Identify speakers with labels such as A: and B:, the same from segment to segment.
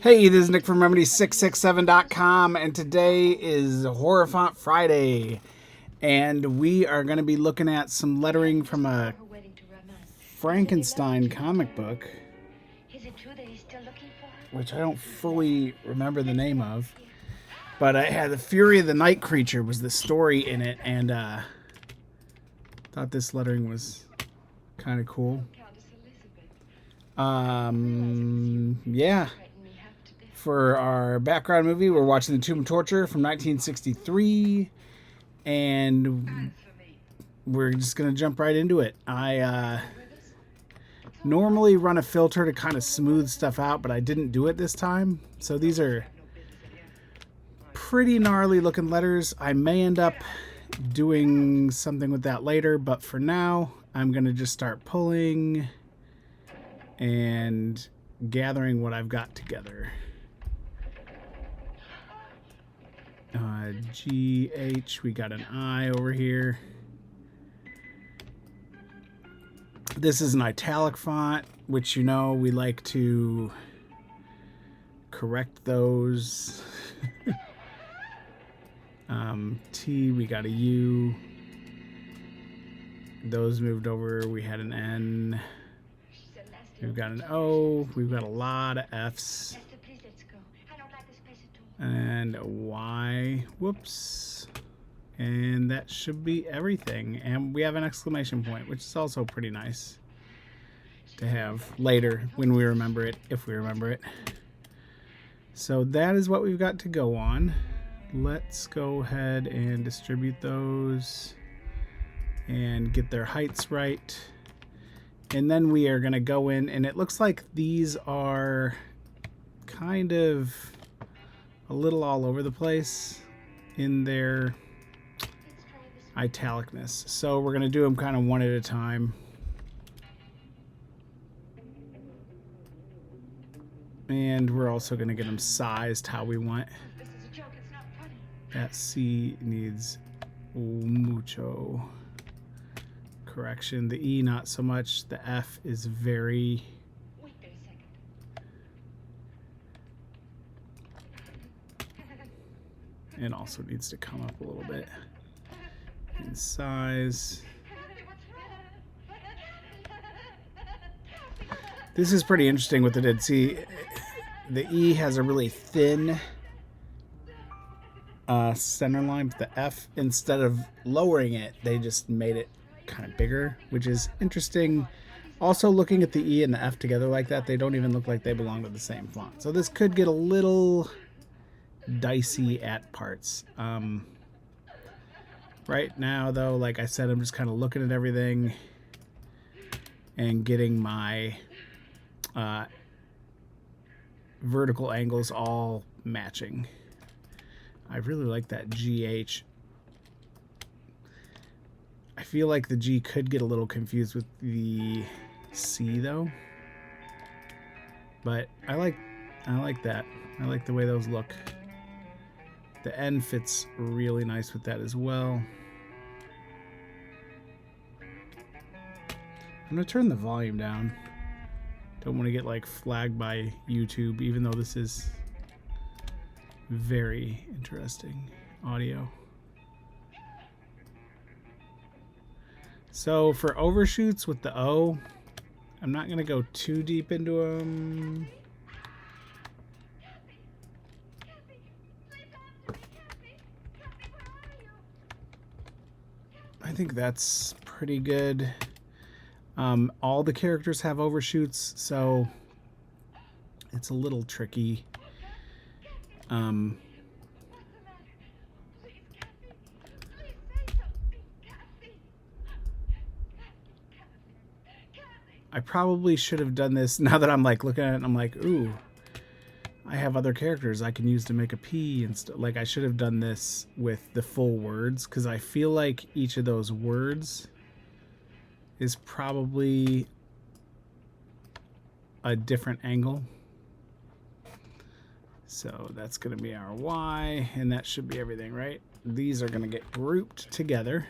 A: Hey, this is Nick from Remedy667.com, and today is Horror Font Friday, and we are going to be looking at some lettering from a Frankenstein comic book, which I don't fully remember the name of, but I had The Fury of the Night Creature was the story in it, and thought this lettering was kind of cool. Yeah. For our background movie, we're watching The Tomb of Torture from 1963, and we're just going to jump right into it. I normally run a filter to kind of smooth stuff out, but I didn't do it this time. So these are pretty gnarly looking letters. I may end up doing something with that later, but for now, I'm going to just start pulling and gathering what I've got together. GH, we got an I over here. This is an italic font, which you know we like to correct those. T, we got a U. Those moved over, we had an N. We've got an O, we've got a lot of Fs. And a Y, whoops, and that should be everything. And we have an exclamation point, which is also pretty nice to have later when we remember it, if we remember it. So that is what we've got to go on. Let's go ahead and distribute those and get their heights right. And then we are going to go in, and it looks like these are kind of a little all over the place in their italicness. So we're going to do them kind of one at a time. And we're also going to get them sized how we want. That C needs mucho correction. The E not so much. The F is very... It also needs to come up a little bit in size. This is pretty interesting what they did. See, the E has a really thin center line, but the F, instead of lowering it, they just made it kind of bigger, which is interesting. Also, looking at the E and the F together like that, they don't even look like they belong to the same font. So this could get a little dicey at parts. Right now, though, like I said, I'm just kind of looking at everything and getting my vertical angles all matching. I really like that GH. I feel like the G could get a little confused with the C, though. But I like that. I like the way those look. The N fits really nice with that as well. I'm going to turn the volume down. Don't want to get like flagged by YouTube, even though this is very interesting audio. So for overshoots with the O, I'm not going to go too deep into them. I think that's pretty good. All the characters have overshoots, so it's a little tricky. I probably should have done this. Now that I'm like looking at it, I'm like, ooh, I have other characters I can use to make a P and stuff. Like I should have done this with the full words, because I feel like each of those words is probably a different angle. So that's going to be our Y, and that should be everything, right? These are going to get grouped together,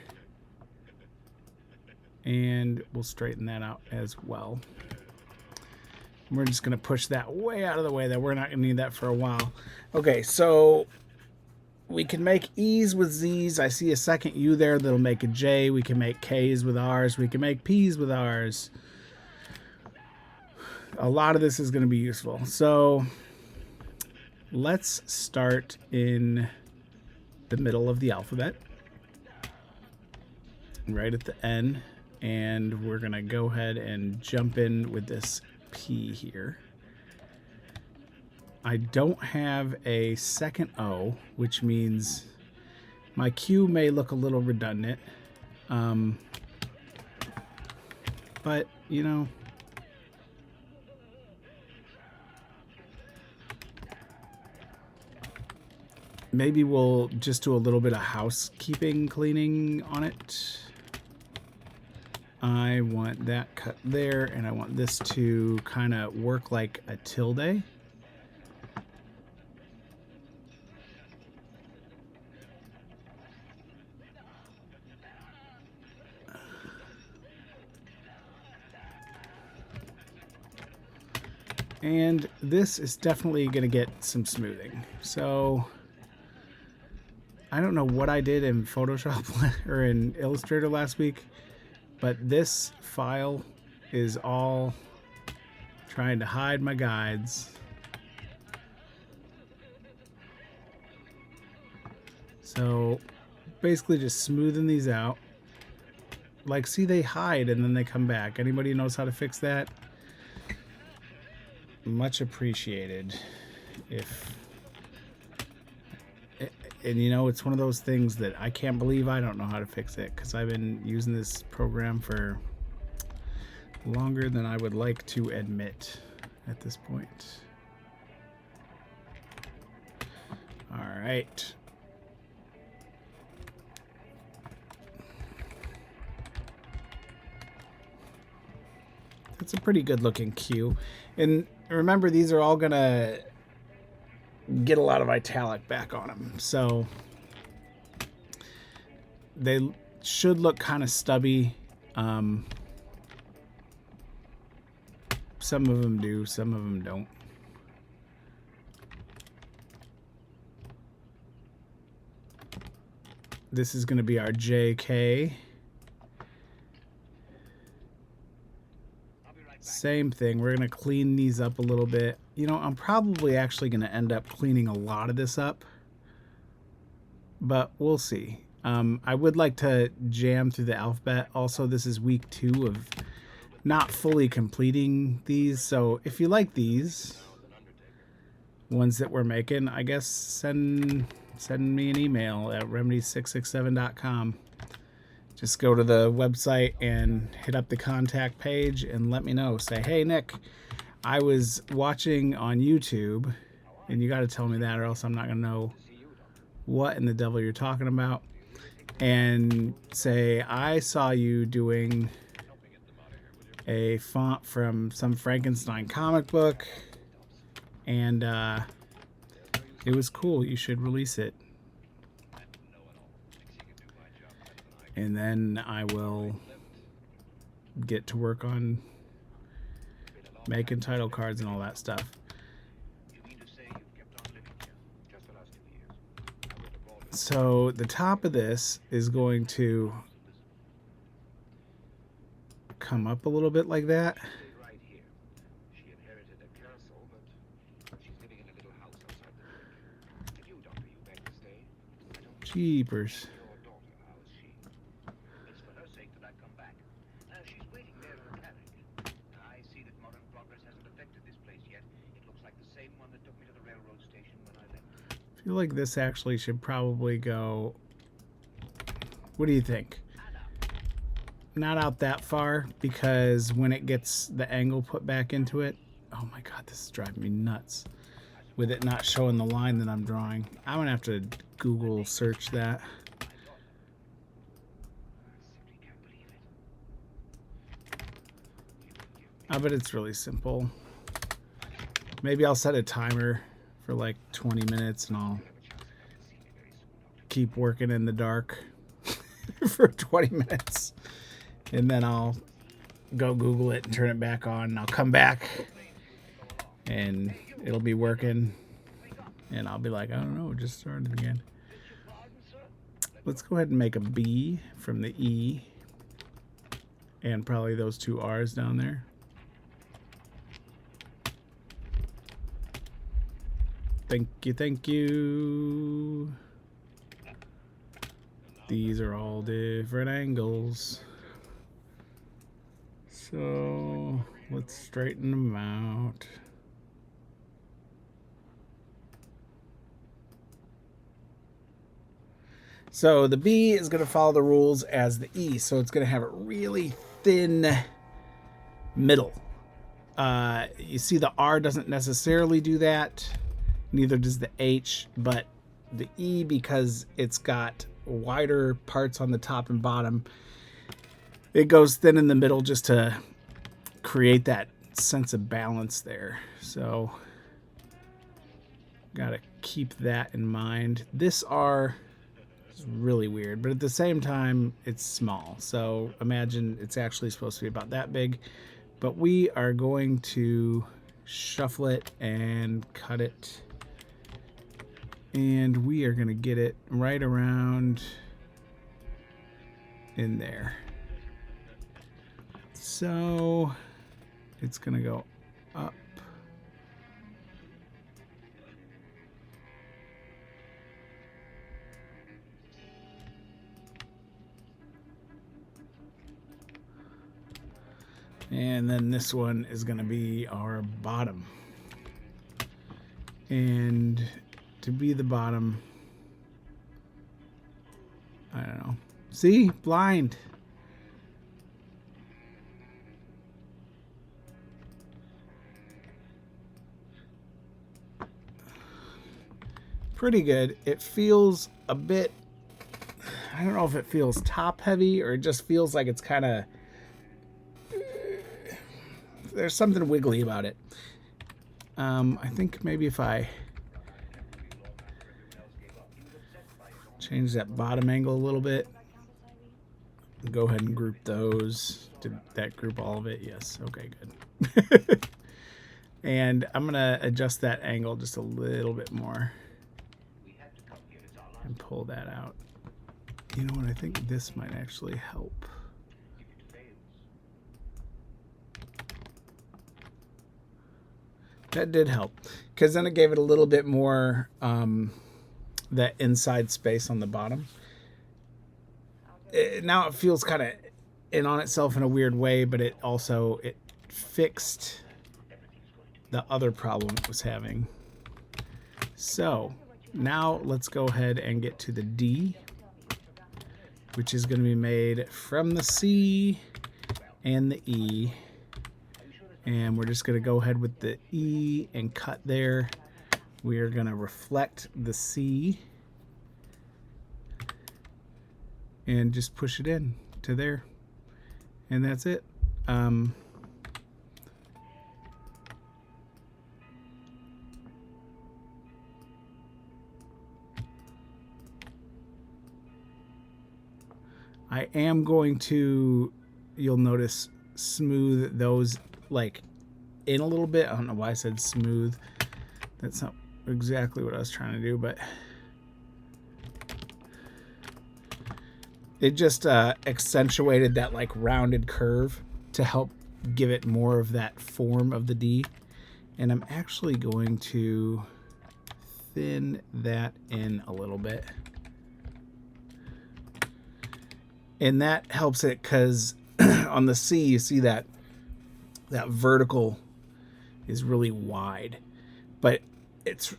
A: and we'll straighten that out as well. We're just going to push that way out of the way. That we're not going to need that for a while. Okay, so we can make E's with Z's. I see a second U there that'll make a J. We can make K's with R's. We can make P's with R's. A lot of this is going to be useful. So let's start in the middle of the alphabet, right at the N, and we're going to go ahead and jump in with this P here. I don't have a second O, which means my Q may look a little redundant. But, you know, maybe we'll just do a little bit of housekeeping cleaning on it. I want that cut there, and I want this to kind of work like a tilde. And this is definitely going to get some smoothing. So I don't know what I did in Photoshop or in Illustrator last week, but this file is all trying to hide my guides. So basically just smoothing these out. Like, see, they hide and then they come back. Anybody knows how to fix that? Much appreciated. And you know, it's one of those things that I can't believe I don't know how to fix it, because I've been using this program for longer than I would like to admit at this point. All right. That's a pretty good looking Q. And remember, these are all gonna get a lot of italic back on them, so they should look kind of stubby. Some of them do, some of them don't. This is going to be our JK. Same thing. We're going to clean these up a little bit. You know, I'm probably actually going to end up cleaning a lot of this up, but we'll see. I would like to jam through the alphabet. Also, this is week 2 of not fully completing these. So if you like these ones that we're making, I guess send me an email at remedy667.com. Just go to the website and hit up the contact page and let me know. Say, hey, Nick, I was watching on YouTube, and you got to tell me that or else I'm not going to know what in the devil you're talking about. And say, I saw you doing a font from some Frankenstein comic book, and it was cool. You should release it. And then I will get to work on making title cards and all that stuff. So the top of this is going to come up a little bit like that. Jeepers. I feel like this actually should probably go, what do you think? Not out that far, because when it gets the angle put back into it, oh my god, this is driving me nuts with it not showing the line that I'm drawing. I'm gonna have to Google search that. I bet it's really simple. Maybe I'll set a timer for like 20 minutes and I'll keep working in the dark for 20 minutes. And then I'll go Google it and turn it back on. And I'll come back and it'll be working, and I'll be like, I don't know, just started again. Let's go ahead and make a B from the E, and probably those two R's down there. Thank you, thank you. These are all different angles. So let's straighten them out. So the B is going to follow the rules as the E, so it's going to have a really thin middle. You see the R doesn't necessarily do that, neither does the H, but the E, because it's got wider parts on the top and bottom, it goes thin in the middle just to create that sense of balance there. So gotta keep that in mind. This R is really weird, but at the same time it's small, so imagine it's actually supposed to be about that big. But we are going to shuffle it and cut it, and we are going to get it right around in there. So it's going to go up. And then this one is going to be our bottom. And to be the bottom, I don't know. See? Blind. Pretty good. It feels a bit, I don't know if it feels top heavy or it just feels like it's kind of, there's something wiggly about it. I think maybe if I change that bottom angle a little bit, go ahead and group those. Did that group all of it? Yes. Okay, good. And I'm going to adjust that angle just a little bit more and pull that out. You know what? I think this might actually help. That did help, because then it gave it a little bit more that inside space on the bottom. Now it feels kind of in on itself in a weird way, but it fixed the other problem it was having. So now let's go ahead and get to the D, which is going to be made from the C and the E. And we're just going to go ahead with the E and cut there. We are going to reflect the C and just push it in to there. And that's it. I am going to, you'll notice, smooth those like in a little bit. I don't know why I said smooth. That's not exactly what I was trying to do, but it just accentuated that like rounded curve to help give it more of that form of the D. And I'm actually going to thin that in a little bit. And that helps it because on the C, you see that vertical is really wide, but it's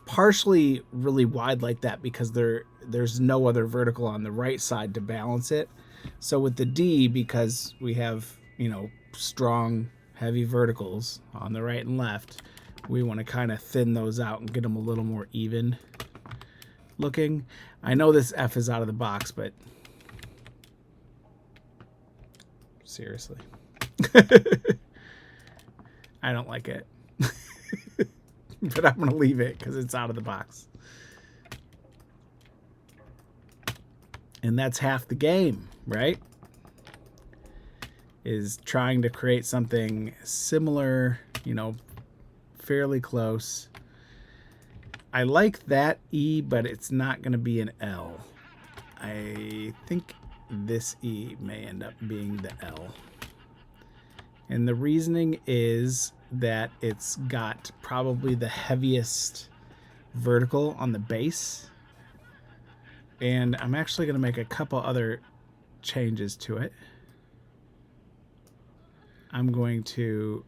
A: partially really wide like that because there's no other vertical on the right side to balance it. So with the D, because we have, you know, strong heavy verticals on the right and left, we want to kind of thin those out and get them a little more even looking. I know this F is out of the box, but seriously. I don't like it. But I'm going to leave it because it's out of the box. And that's half the game, right? Is trying to create something similar you know, fairly close. I like that E, but it's not going to be an L. I think this E may end up being the L. And the reasoning is that it's got probably the heaviest vertical on the base. And I'm actually going to make a couple other changes to it. I'm going to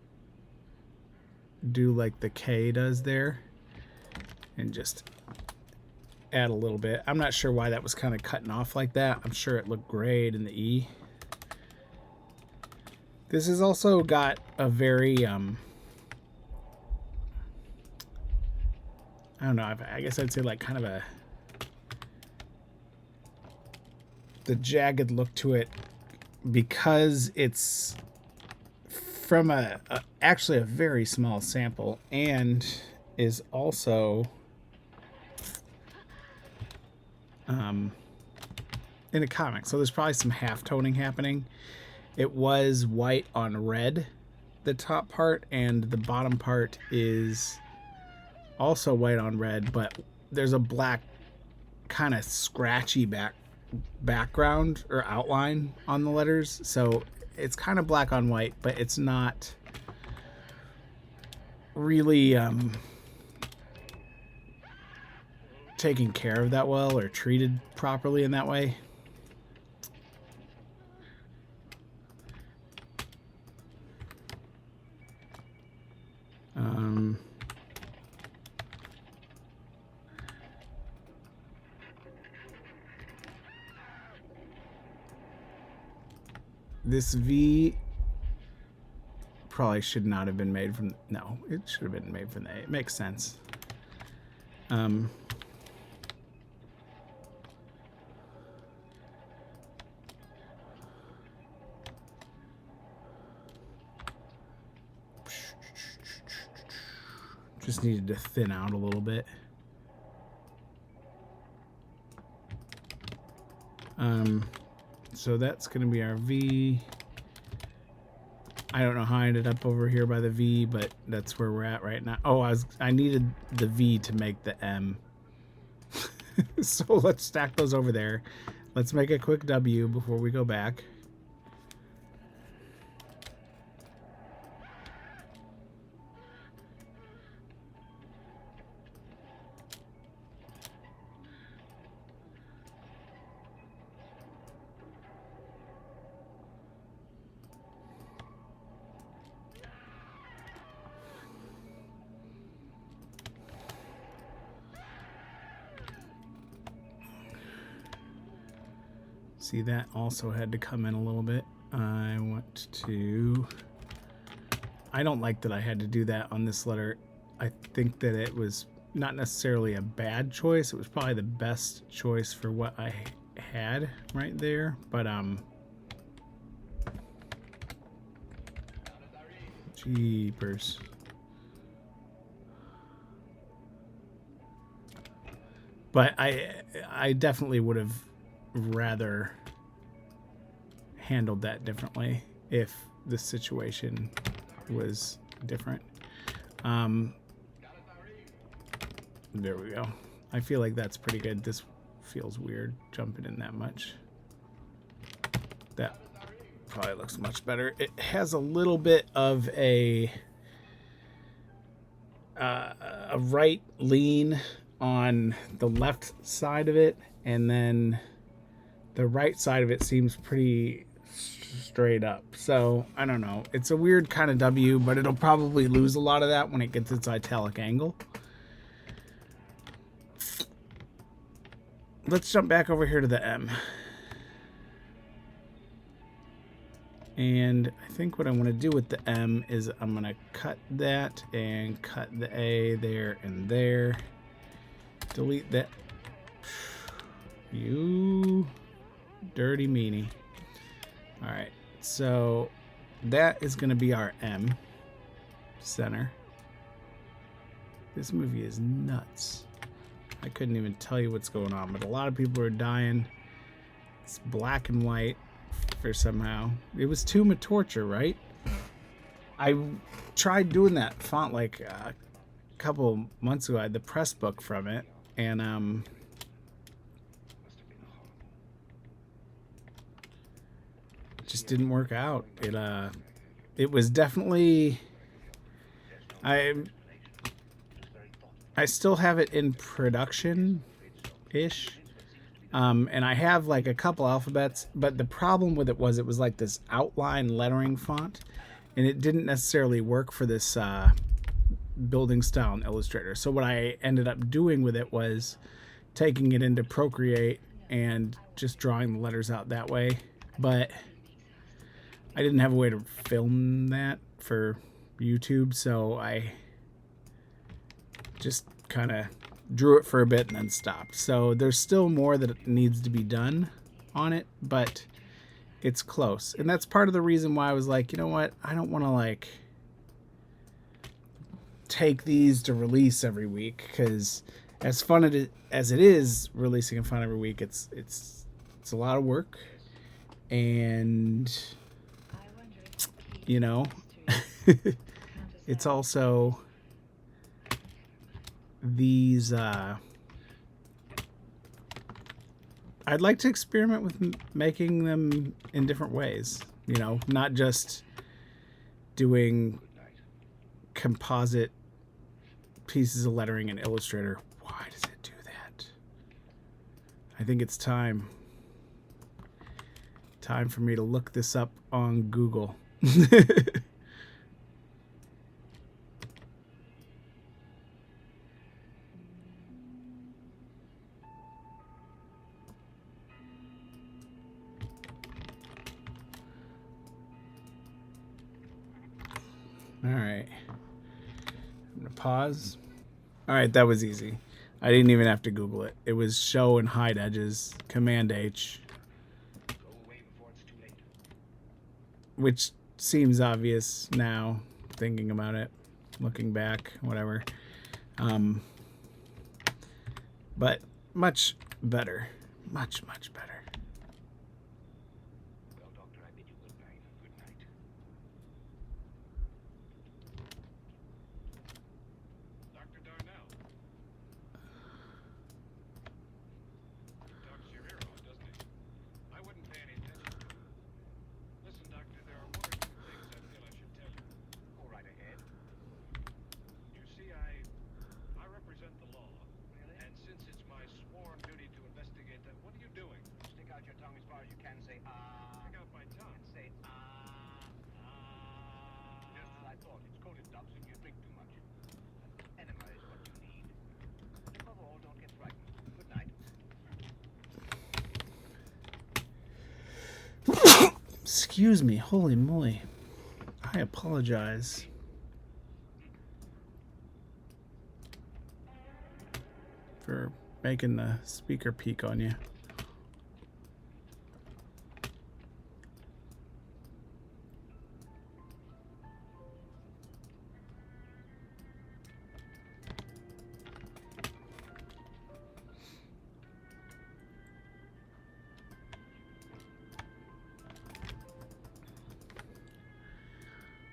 A: do like the K does there and just add a little bit. I'm not sure why that was kind of cutting off like that. I'm sure it looked great in the E. This has also got a very, I don't know, I guess I'd say like kind of the jagged look to it, because it's from actually a very small sample and is also in a comic. So there's probably some half toning happening. It was white on red, the top part, and the bottom part is also white on red, but there's a black kind of scratchy background or outline on the letters. So it's kind of black on white, but it's not really taken care of that well or treated properly in that way. This V probably should not have been made from, no, it should have been made from the A. It makes sense. Just needed to thin out a little bit. So that's going to be our V. I don't know how I ended up over here by the V, but that's where we're at right now. Oh, I needed the V to make the M. So let's stack those over there. Let's make a quick W before we go back. See, that also had to come in a little bit. I don't like that I had to do that on this letter. I think that it was not necessarily a bad choice. It was probably the best choice for what I had right there. But, jeepers. But I definitely would have rather handled that differently if the situation was different. There we go. I feel like that's pretty good. This feels weird jumping in that much. That probably looks much better. It has a little bit of a right lean on the left side of it, and then the right side of it seems pretty straight up. So I don't know. It's a weird kind of W, but it'll probably lose a lot of that when it gets its italic angle. Let's jump back over here to the M. And I think what I want to do with the M is I'm going to cut that and cut the A there and there. Delete that. You dirty meanie. All right, so that is going to be our M center. This movie is nuts. I couldn't even tell you what's going on, but a lot of people are dying. It's black and white for somehow. It was Tomb of Torture, right? tried doing that font like a couple months ago. I had the press book from it, and it just didn't work out. It was definitely, I still have it in production ish. And I have like a couple alphabets, but the problem with it was like this outline lettering font, and it didn't necessarily work for this building style in Illustrator. So what I ended up doing with it was taking it into Procreate and just drawing the letters out that way. But I didn't have a way to film that for YouTube, so I just kind of drew it for a bit and then stopped. So there's still more that needs to be done on it, but it's close. And that's part of the reason why I was like, you know what, I don't want to like take these to release every week, because as fun as it is releasing a font every week, it's a lot of work, and you know, it's also these I'd like to experiment with making them in different ways, you know, not just doing composite pieces of lettering in Illustrator. Why does it do that? I think it's time for me to look this up on Google. All right, I'm gonna pause. All right, that was easy. I didn't even have to Google it. It was show and hide edges, Command H, which seems obvious now, thinking about it, looking back, whatever. But much better, much better.
B: Well, Doctor, I bid you good night. Good night. Dr. Darnell. Talks your ear off, doesn't he? I wouldn't pay any attention to him. Listen, Doctor, there are one or two things I feel I should tell you. Go right ahead. You see, I represent the law. Really? And since it's my sworn duty to investigate that, what are you doing? Stick out your tongue as far as you can, say, ah. Stick out my tongue. And say, ah, ah. Yes, as I thought. It's coated ducks if you drink too much. Enema is what you need. Above all, don't get frightened. Good night.
A: Excuse me, holy moly. I apologize. For making the speaker peak on you.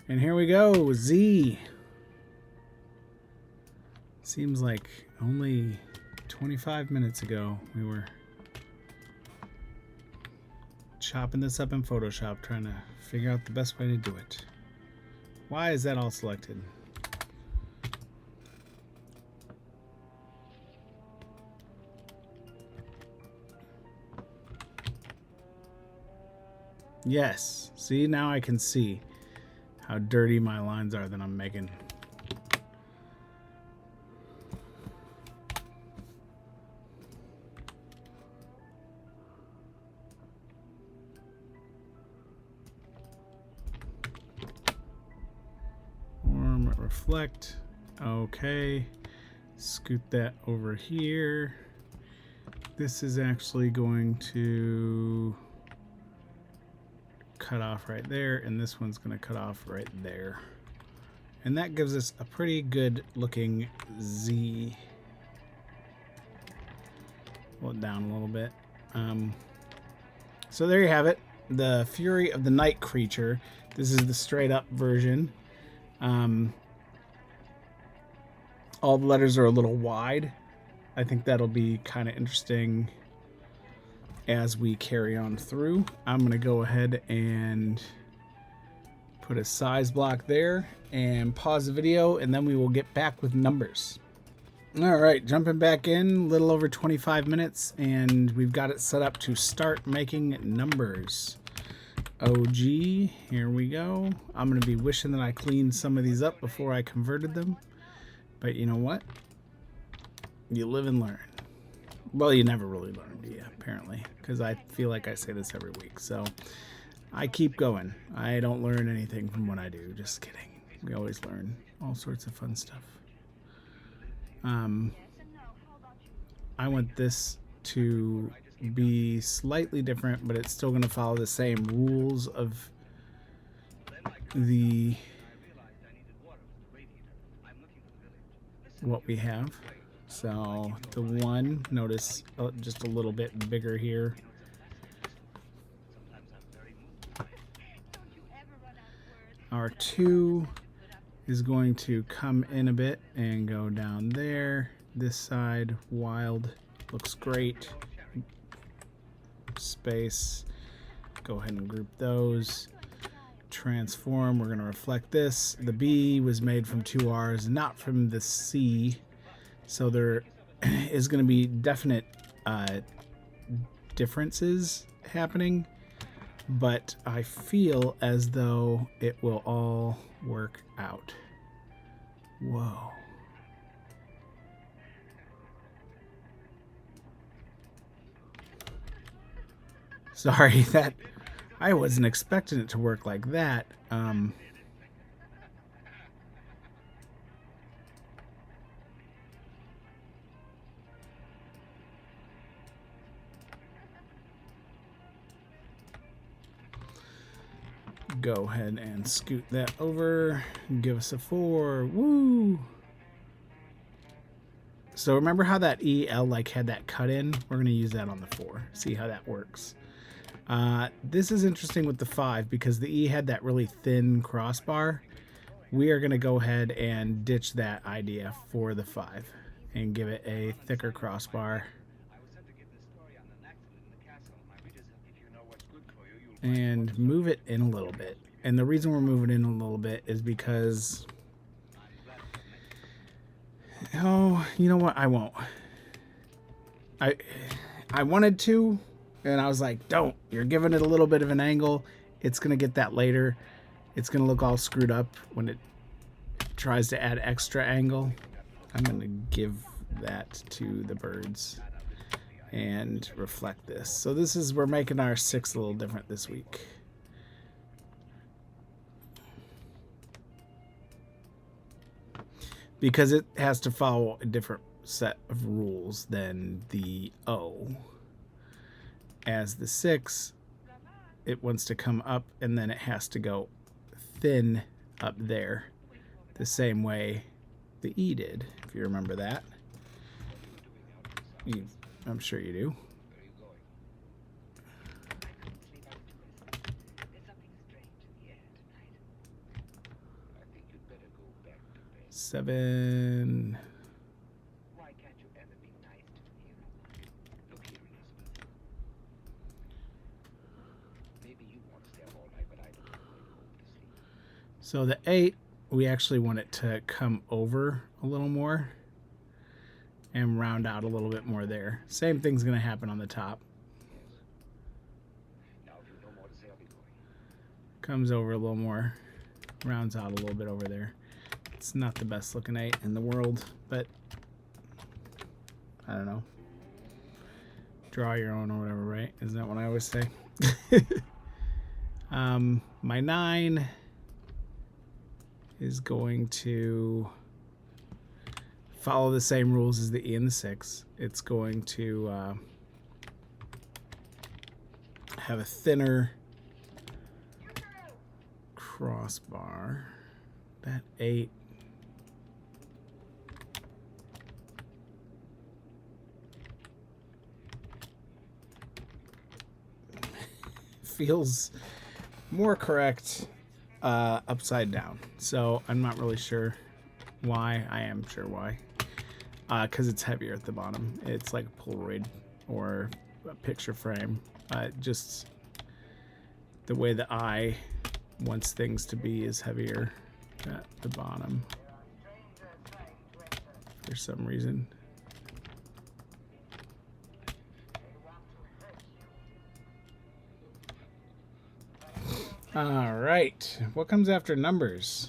A: And here we go, Z. Seems like only 25 minutes ago we were chopping this up in Photoshop, trying to figure out the best way to do it. Why is that all selected? Yes, see, now I can see how dirty my lines are that I'm making. Form, reflect, okay. Scoot that over here. This is actually going to cut off right there, and this one's going to cut off right there, and that gives us a pretty good looking Z. Pull it down a little bit. So there you have it, the Fury of the Night Creature. This is the straight up version. All the letters are a little wide. I think that'll be kind of interesting as we carry on through. I'm going to go ahead and put a size block there and pause the video, and then we will get back with numbers. All right, jumping back in, a little over 25 minutes, and we've got it set up to start making numbers. OG, here we go. I'm going to be wishing that I cleaned some of these up before I converted them. But you know what? You live and learn. Well, you never really learn, do you? Apparently, because I feel like I say this every week. So I keep going. I don't learn anything from what I do. Just kidding. We always learn all sorts of fun stuff. I want this to be slightly different, but it's still going to follow the same rules of the what we have. So the 1, notice just a little bit bigger here. Our 2 is going to come in a bit and go down there. This side, wild, looks great. Space, go ahead and group those. Transform, we're going to reflect this. The B was made from 2 R's, not from the C. So there is going to be definite differences happening, but I feel as though it will all work out. Whoa. Sorry, that I wasn't expecting it to work like that. Go ahead and scoot that over. Give us a 4. Woo! So remember how that EL like had that cut in? We're going to use that on the 4. See how that works. This is interesting with the 5 because the E had that really thin crossbar. We are going to go ahead and ditch that idea for the 5 and give it a thicker crossbar. And move it in a little bit. And the reason we're moving in a little bit is because... Oh, you know what? I won't. I wanted to, and I was like, don't. You're giving it a little bit of an angle. It's going to get that later. It's going to look all screwed up when it tries to add extra angle. I'm going to give that to the birds and reflect this. So this is, we're making our 6 a little different this week. Because it has to follow a different set of rules than the O. As the 6, it wants to come up and then it has to go thin up there. The same way the E did, if you remember that. I'm sure you do. 7.
B: Why can't you ever be nice to me? Look here, Elizabeth. Maybe you want to stay up all night, but I don't want to go to sleep.
A: So the 8, we actually want it to come over a little more and round out a little bit more there. Same thing's going to happen on the top.
B: Now, if you have no more to say, I'll be going.
A: Comes over a little more, rounds out a little bit over there. It's not the best looking 8 in the world, but I don't know. Draw your own or whatever, right? Isn't that what I always say? My 9 is going to follow the same rules as the E and the 6. It's going to have a thinner crossbar. That 8 feels more correct upside down. So I'm not really sure why. I am sure why. Because it's heavier at the bottom. It's like a Polaroid or a picture frame. Just the way the eye wants things to be is heavier at the bottom for some reason. All right, what comes after numbers?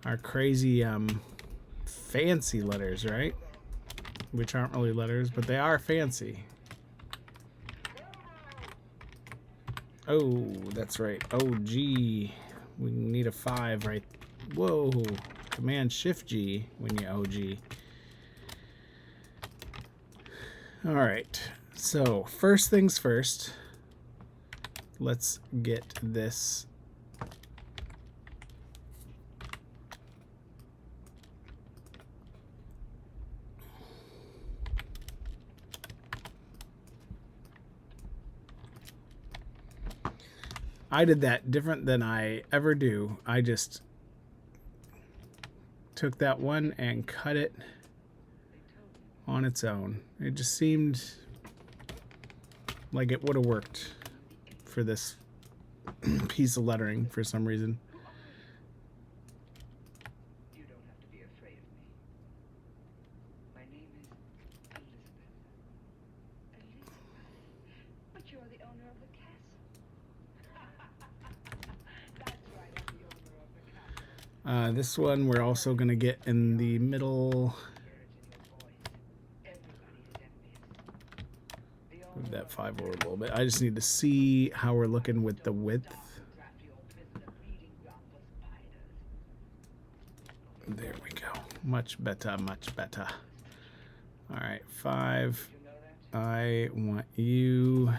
A: Our crazy fancy letters, right? Which aren't really letters, but they are fancy. Oh, that's right. Oh, G. We need a 5, right? Whoa. Command Shift G when you OG. All right. So, first things first. Let's get this. I did that different than I ever do. I just took that one and cut it on its own. It just seemed like it would have worked for this piece of lettering for some reason.
C: You don't have to be afraid of me. My name is Elizabeth. Elizabeth? But you're the owner of the castle. That's right, I'm the owner of the castle.
A: This one we're also going to get in the middle. Move that 5 over a little bit. I just need to see how we're looking with the width. There we go. Much better, much better. All right, 5. I want you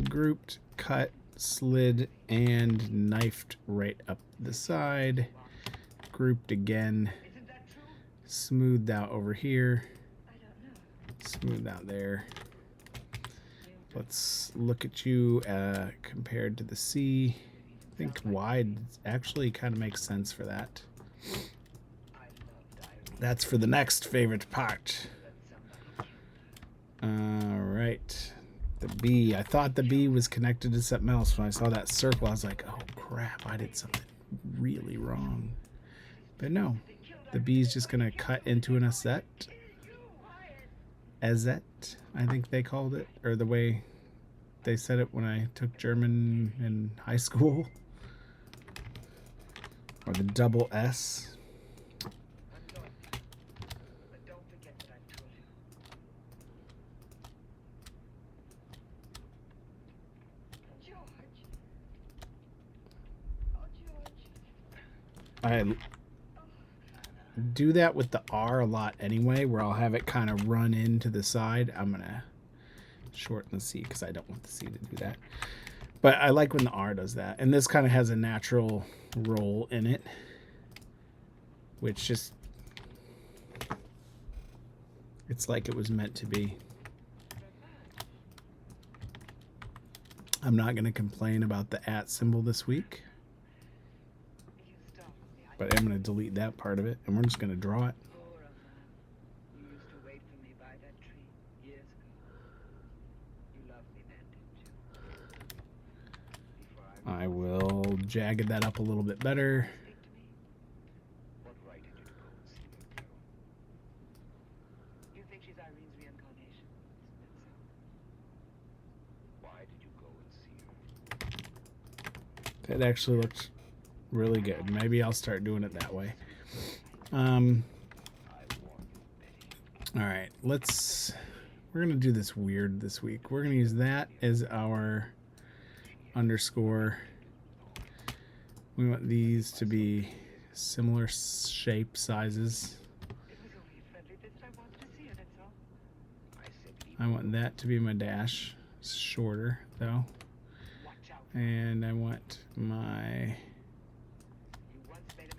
A: grouped, cut, slid, and knifed right up the side. Grouped again. Smoothed out over here. Smoothed out there. Let's look at you compared to the C. I think wide actually kind of makes sense for that. That's for the next favorite part. All right. The B. I thought the B was connected to something else. When I saw that circle, I was like, oh crap, I did something really wrong. But no, the B is just going to cut into an azet. Azet, I think they called it, or the way they said it when I took German in high school. Or the double S. I do that with the R a lot anyway, where I'll have it kind of run into the side. I'm going to shorten the C because I don't want the C to do that. But I like when the R does that. And this kind of has a natural roll in it, which just, it's like it was meant to be. I'm not going to complain about the @ symbol this week. But I'm going to delete that part of it, and we're just going to draw it. I will jagg that up a little bit better. That actually looks really good. Maybe I'll start doing it that way. All right, we're gonna do this weird this week. We're gonna use that as our underscore. We want these to be similar shape sizes. I want that to be my dash. It's shorter though. And I want my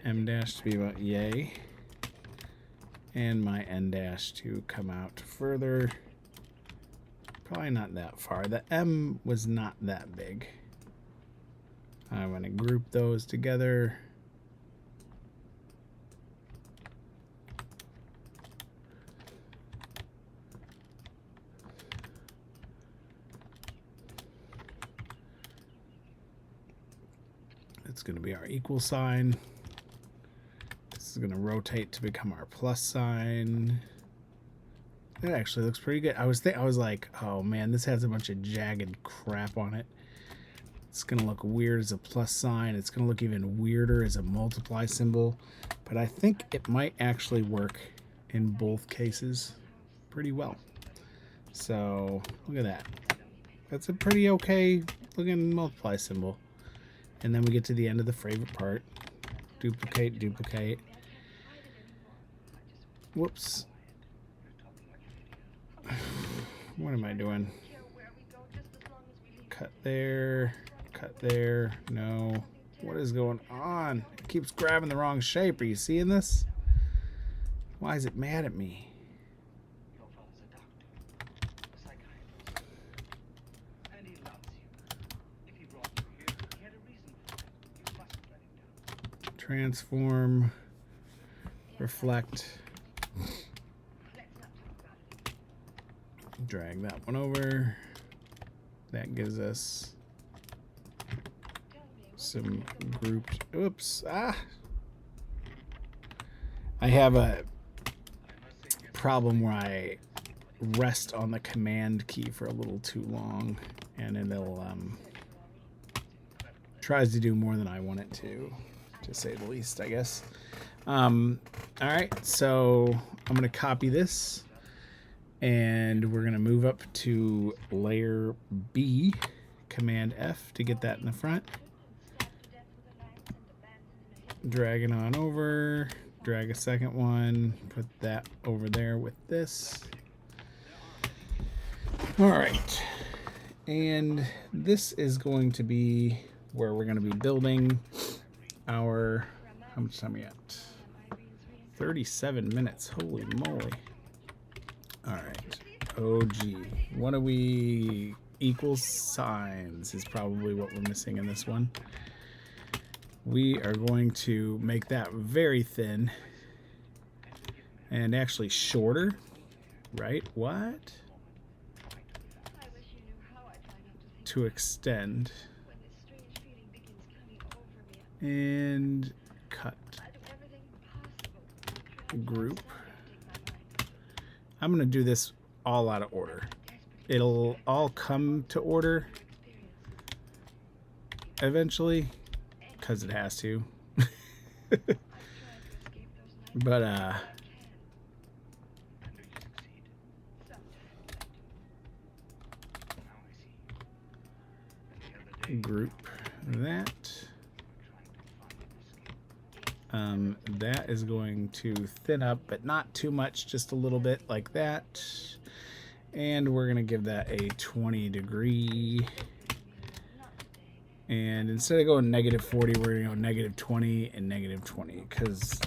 A: M dash to be about yay, and my N dash to come out further. Probably not that far. The M was not that big. I'm going to group those together. It's going to be our equal sign. This is going to rotate to become our plus sign. That actually looks pretty good. I was like, oh man, this has a bunch of jagged crap on it. It's gonna look weird as a plus sign. It's gonna look even weirder as a multiply symbol. But I think it might actually work in both cases pretty well. So look at that. That's a pretty okay looking multiply symbol. And then we get to the end of the favorite part. Duplicate, duplicate. Whoops. What am I doing? Cut there, cut there. No. What is going on? It keeps grabbing the wrong shape. Are you seeing this? Why is it mad at me?
C: Your father's a doctor, a psychiatrist, and he loves you. If he brought you here, he had a reason for it. You mustn't let him down.
A: Transform, reflect. Drag that one over. That gives us some grouped. Oops. Ah. I have a problem where I rest on the command key for a little too long, and then it'll tries to do more than I want it to say the least, I guess. All right, so I'm gonna copy this. And we're going to move up to layer B, Command F to get that in the front. Drag it on over, drag a second one, put that over there with this. All right. And this is going to be where we're going to be building our, how much time are we at? 37 minutes, holy moly. All right, OG. What are we? Equal signs is probably what we're missing in this one. We are going to make that very thin and actually shorter, right? What? To extend and cut. Group. I'm going to do this all out of order. It'll all come to order eventually, because it has to. But, group that. That is going to thin up, but not too much, just a little bit like that. And we're going to give that a 20 degree. And instead of going -40, we're going to go -20 and -20 because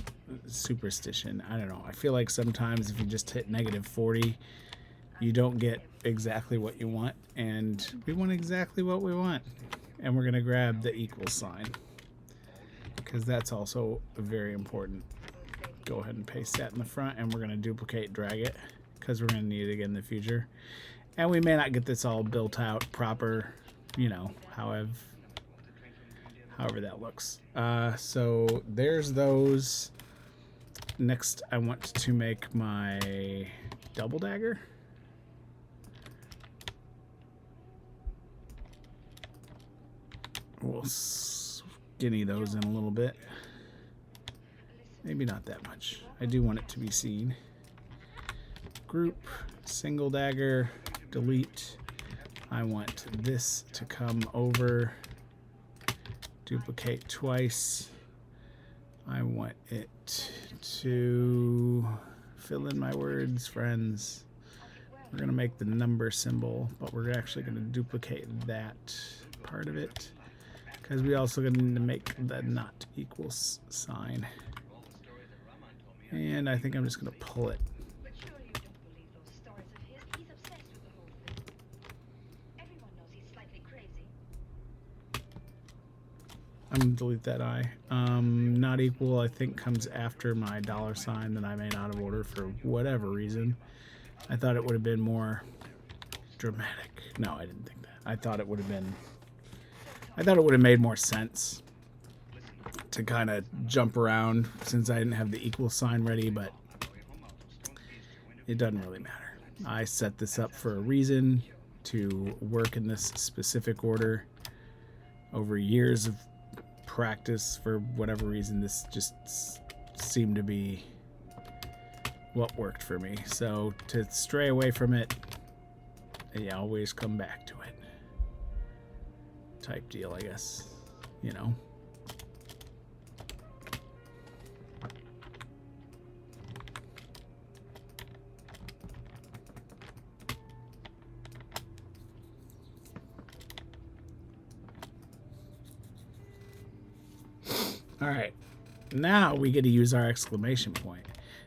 A: superstition. I don't know. I feel like sometimes if you just hit -40, you don't get exactly what you want. And we want exactly what we want. And we're going to grab the equal sign, because that's also very important. Go ahead and paste that in the front, and we're going to duplicate, drag it, because we're going to need it again in the future. And we may not get this all built out proper, you know, however that looks. So there's those. Next, I want to make my double dagger. We'll skinny those in a little bit. Maybe not that much. I do want it to be seen. Group, single dagger, delete. I want this to come over. Duplicate twice. I want it to fill in my words, friends. We're going to make the number symbol, but we're actually going to duplicate that part of it, because we also going to need to make the not equals sign. And I think I'm just going to pull it. I'm gonna delete that I. Not equal, I think, comes after my $sign that I made out of order for whatever reason. I thought it would have been more dramatic. No, I didn't think that. I thought it would have made more sense to kind of jump around since I didn't have the equal sign ready, but it doesn't really matter. I set this up for a reason, to work in this specific order. Over years of practice, for whatever reason, this just seemed to be what worked for me. So to stray away from it, you always come back to it. Type deal, I guess. You know. All right, now we get to use our exclamation point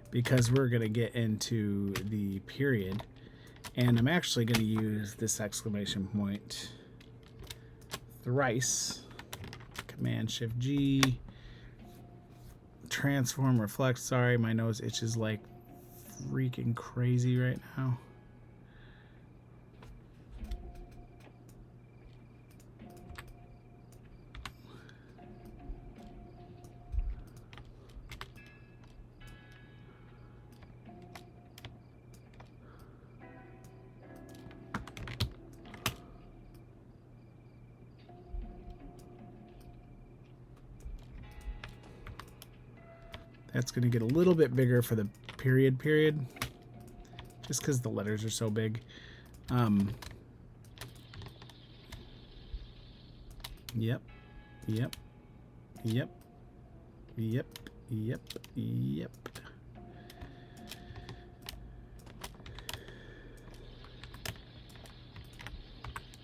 A: because we're going to get into the period, and I'm actually going to use this exclamation point thrice. Command Shift G, transform, reflect. Sorry, my nose itches like freaking crazy right now. That's going to get a little bit bigger for the period, just because the letters are so big. Yep.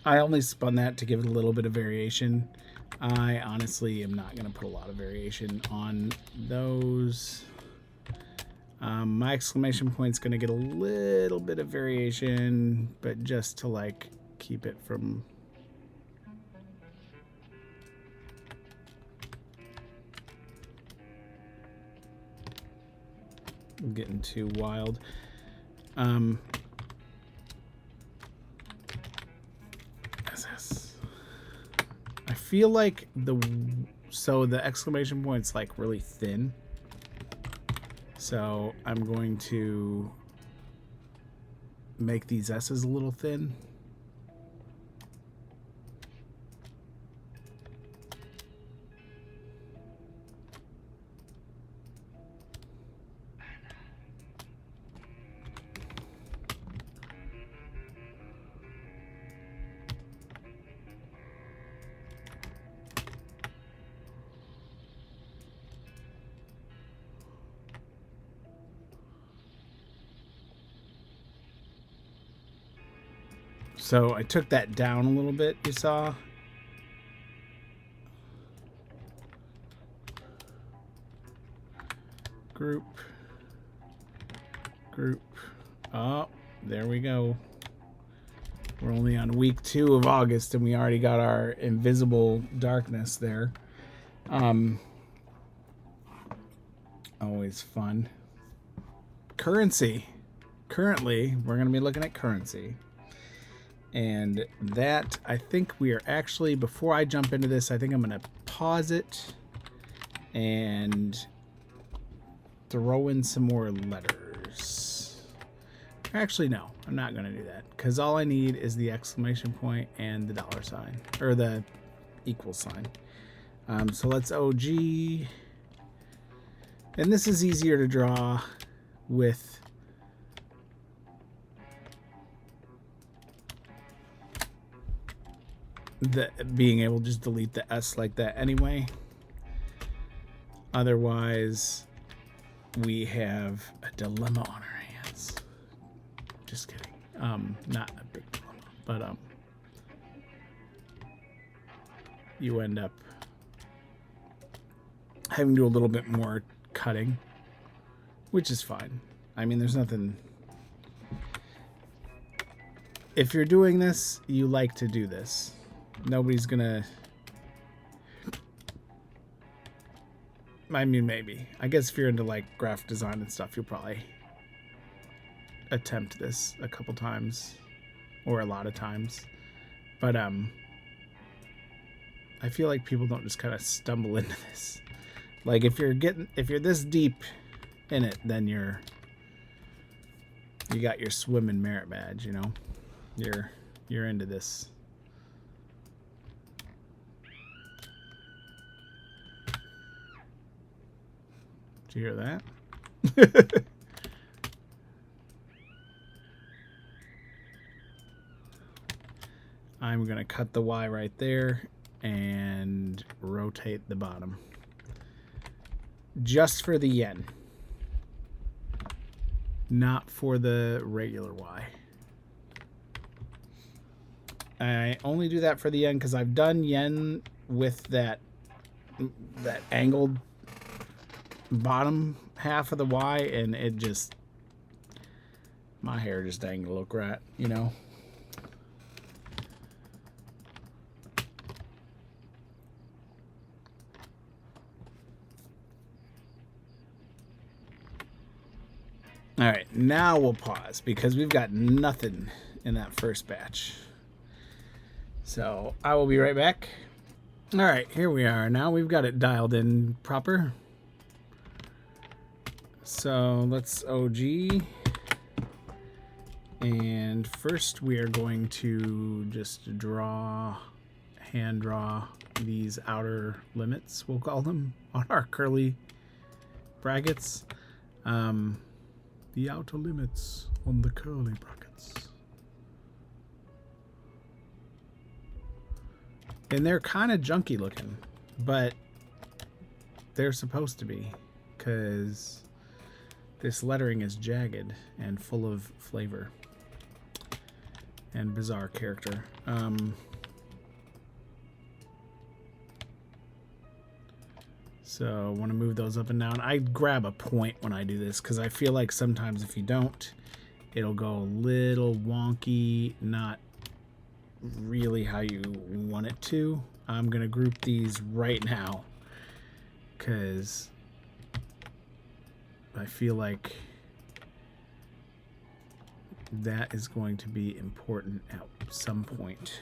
A: I only spun that to give it a little bit of variation. I honestly am not going to put a lot of variation on those. My exclamation point's going to get a little bit of variation, but just to like keep it from getting too wild. I feel like the exclamation point's like really thin. So I'm going to make these S's a little thin. So I took that down a little bit, you saw. Group. Oh, there we go. We're only on week 2 of August and we already got our invisible darkness there. Always fun. Currency. Currently, we're going to be looking at currency. And that, I think we are actually, before I jump into this, I think I'm going to pause it and throw in some more letters. Actually, no, I'm not going to do that because all I need is the exclamation point and the $sign, or the equal sign. So let's OG. And this is easier to draw with being able to just delete the S like that anyway. Otherwise, we have a dilemma on our hands. Just kidding. Not a big dilemma, but you end up having to do a little bit more cutting, which is fine. I mean, there's nothing. If you're doing this, you like to do this. Nobody's gonna I mean, maybe. I guess if you're into like graphic design and stuff, you'll probably attempt this a couple times or a lot of times. But I feel like people don't just kind of stumble into this. Like if you're this deep in it, then you got your swimming merit badge, you know. You're into this. Did you hear that? I'm going to cut the Y right there and rotate the bottom. Just for the yen. Not for the regular Y. I only do that for the yen because I've done yen with that angled bottom half of the Y, and it just, my hair just ain't gonna look right, you know. All right, now we'll pause because we've got nothing in that first batch. So I will be right back. All right, here we are. Now we've got it dialed in proper. So let's OG. And first we are going to just hand draw these outer limits, we'll call them, on our curly brackets. The outer limits on the curly brackets. And they're kind of junky looking, but they're supposed to be, because this lettering is jagged and full of flavor and bizarre character. So I want to move those up and down. I grab a point when I do this because I feel like sometimes if you don't, it'll go a little wonky, not really how you want it to. I'm going to group these right now because I feel like that is going to be important at some point.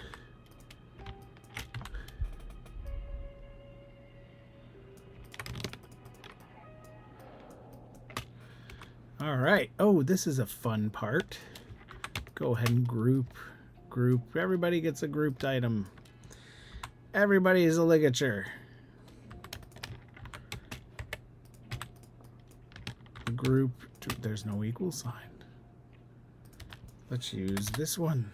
A: All right. Oh, this is a fun part. Go ahead and group. Everybody gets a grouped item. Everybody is a ligature. Group. There's no equal sign. Let's use this one.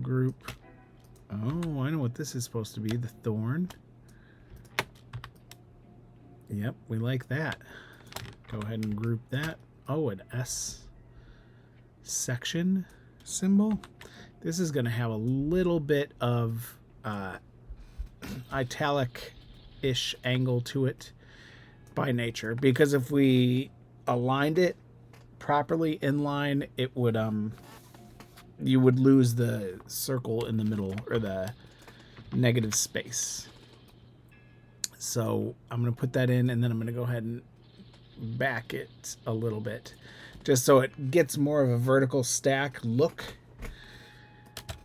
A: Group. Oh, I know what this is supposed to be. The thorn. Yep, we like that. Go ahead and group that. Oh, an S section symbol. This is going to have a little bit of italic-ish angle to it by nature, because if we aligned it properly in line, it would you would lose the circle in the middle, or the negative space. So I'm going to put that in, and then I'm going to go ahead and back it a little bit just so it gets more of a vertical stack look,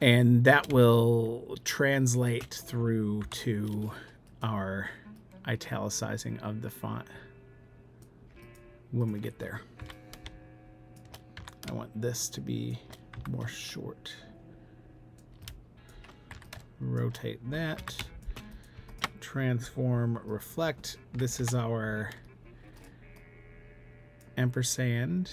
A: and that will translate through to our italicizing of the font when we get there. I want this to be more short. Rotate that. Transform, reflect. This is our ampersand.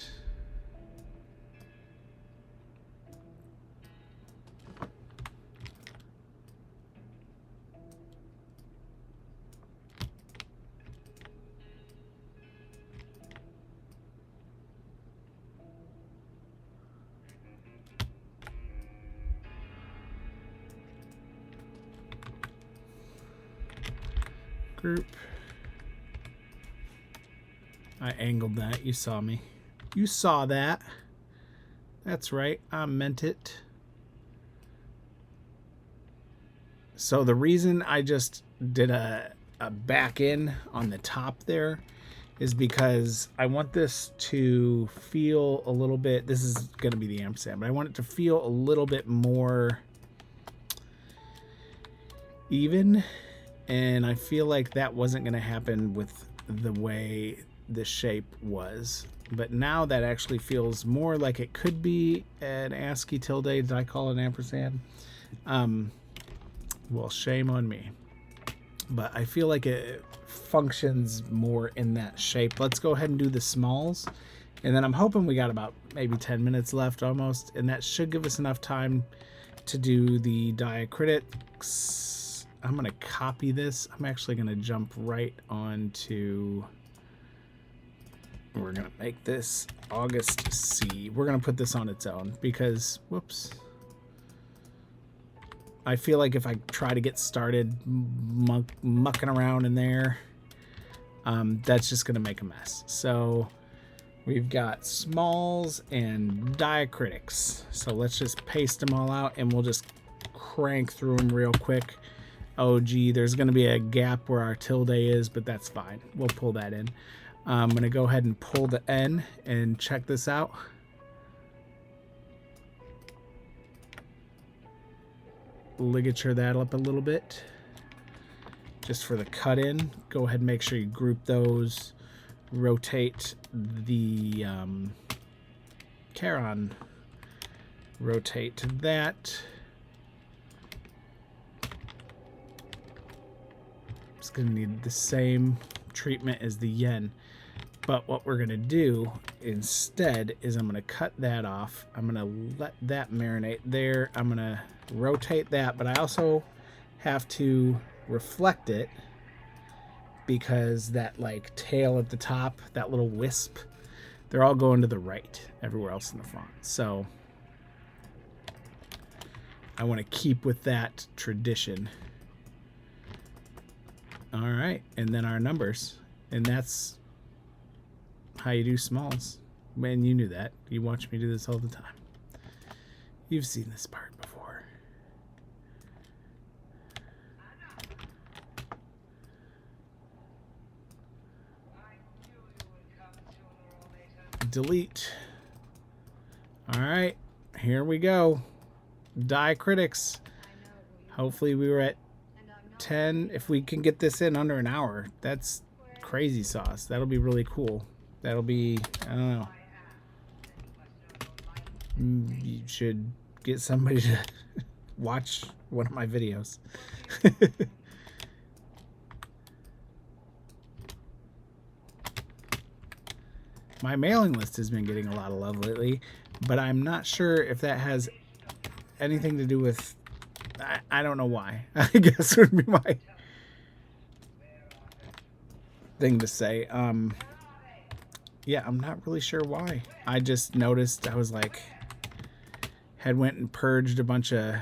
A: Group. I angled that. You saw me. You saw that. That's right. I meant it. So the reason I just did a a back in on the top there is because I want this to feel a little bit, this is going to be the ampersand, but I want it to feel a little bit more even, and I feel like that wasn't going to happen with the way the shape was. But now that actually feels more like it could be an ASCII tilde. Did I call it an ampersand? Well, shame on me. But I feel like it functions more in that shape. Let's go ahead and do the smalls. And then I'm hoping we got about maybe 10 minutes left almost. And that should give us enough time to do the diacritics. I'm going to copy this. I'm actually going to jump right onto... We're going to make this August C. We're going to put this on its own because, whoops. I feel like if I try to get started mucking around in there, that's just going to make a mess. So we've got smalls and diacritics. So let's just paste them all out and we'll just crank through them real quick. Oh, gee, there's going to be a gap where our tilde is, but that's fine. We'll pull that in. I'm going to go ahead and pull the N and check this out. Ligature that up a little bit just for the cut in. Go ahead and make sure you group those. Rotate the Charon. Rotate that. It's going to need the same treatment as the yen. But what we're going to do instead is I'm going to cut that off. I'm going to let that marinate there. I'm going to rotate that, but I also have to reflect it because that like tail at the top, that little wisp, they're all going to the right everywhere else in the font. So I want to keep with that tradition. All right, and then our numbers, and that's how you do smalls. Man, you knew that. You watch me do this all the time. You've seen this part before. Delete. All right, here we go. Diacritics. Hopefully we were at 10. If we can get this in under an hour, that's crazy sauce. That'll be really cool. That'll be, I don't know. You should get somebody to watch one of my videos. My mailing list has been getting a lot of love lately, but I'm not sure if that has anything to do with, I don't know why. I guess would be my thing to say. Yeah, I'm not really sure why. I just noticed, I was like, had went and purged a bunch of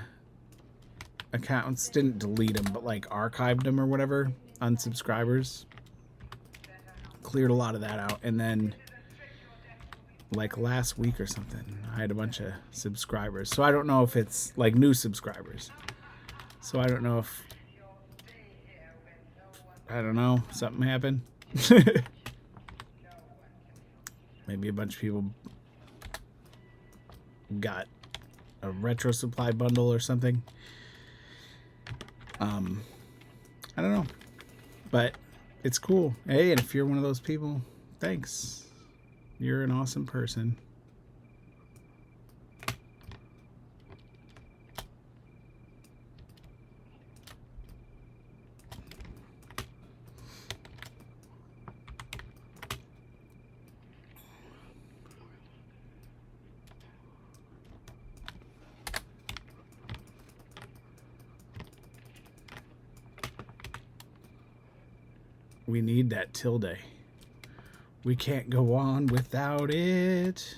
A: accounts, didn't delete them, but like archived them or whatever, unsubscribers. Cleared a lot of that out, and then like last week or something, I had a bunch of subscribers. So I don't know if it's like new subscribers. So I don't know if, I don't know, something happened. Maybe a bunch of people got a retro supply bundle or something. I don't know, but it's cool. Hey, and if you're one of those people, thanks. You're an awesome person. We need that tilde. We can't go on without it.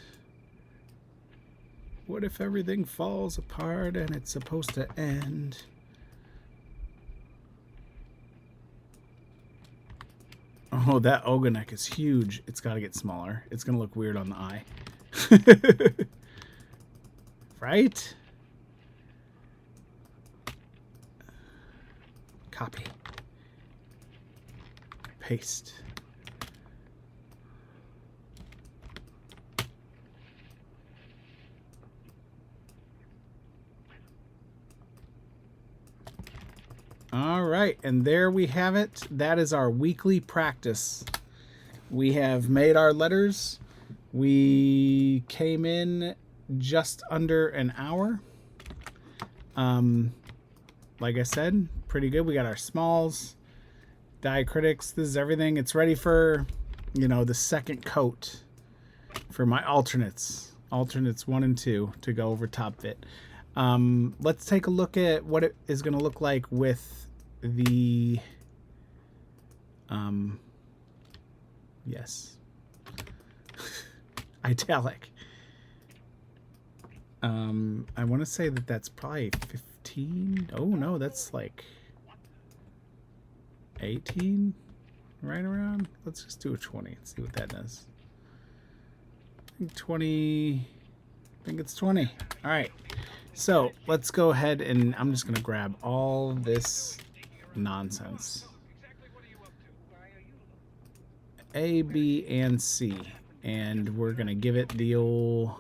A: What if everything falls apart and it's supposed to end? Oh, that ogonek is huge. It's got to get smaller. It's going to look weird on the eye. Right? Copy. paste. All right, and there we have it. That is our weekly practice. We have made our letters. We came in just under an hour. Like I said, pretty good. We got our smalls, diacritics. This is everything. It's ready for, you know, the second coat for my alternates 1 and 2 to go over top fit. Let's take a look at what it is going to look like with the yes, italic. I want to say that that's probably 15. Oh no, that's like 18 right around. Let's just do a 20 and see what that does. I think 20. I think it's 20. All right. So let's go ahead and I'm just going to grab all this nonsense. A, B, and C. And we're going to give it the old...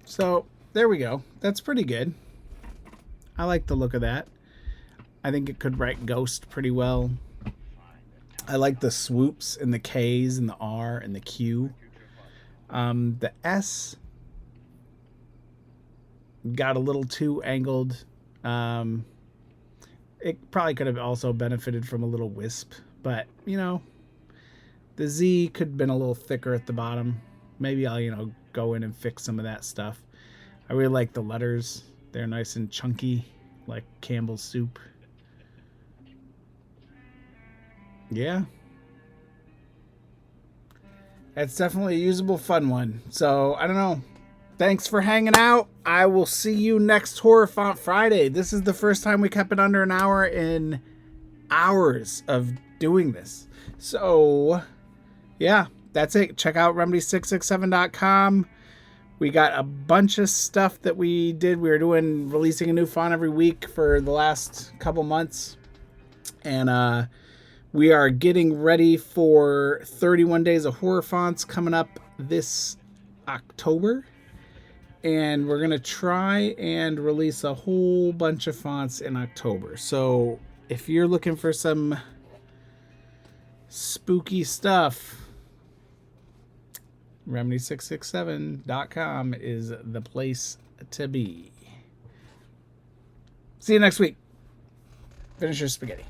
A: So there we go. That's pretty good. I like the look of that. I think it could write ghost pretty well. I like the swoops and the K's and the R and the Q. The S got a little too angled. It probably could have also benefited from a little wisp, but you know, the Z could have been a little thicker at the bottom. Maybe I'll, you know, go in and fix some of that stuff. I really like the letters. They're nice and chunky, like Campbell's soup. Yeah. That's definitely a usable, fun one. So, I don't know. Thanks for hanging out. I will see you next Horror Font Friday. This is the first time we kept it under an hour in hours of doing this. So, yeah, that's it. Check out remedy667.com. We got a bunch of stuff that we did. We were releasing a new font every week for the last couple months. And we are getting ready for 31 Days of Horror Fonts coming up this October. And we're going to try and release a whole bunch of fonts in October. So if you're looking for some spooky stuff, remedy667.com is the place to be. See you next week. Finish your spaghetti.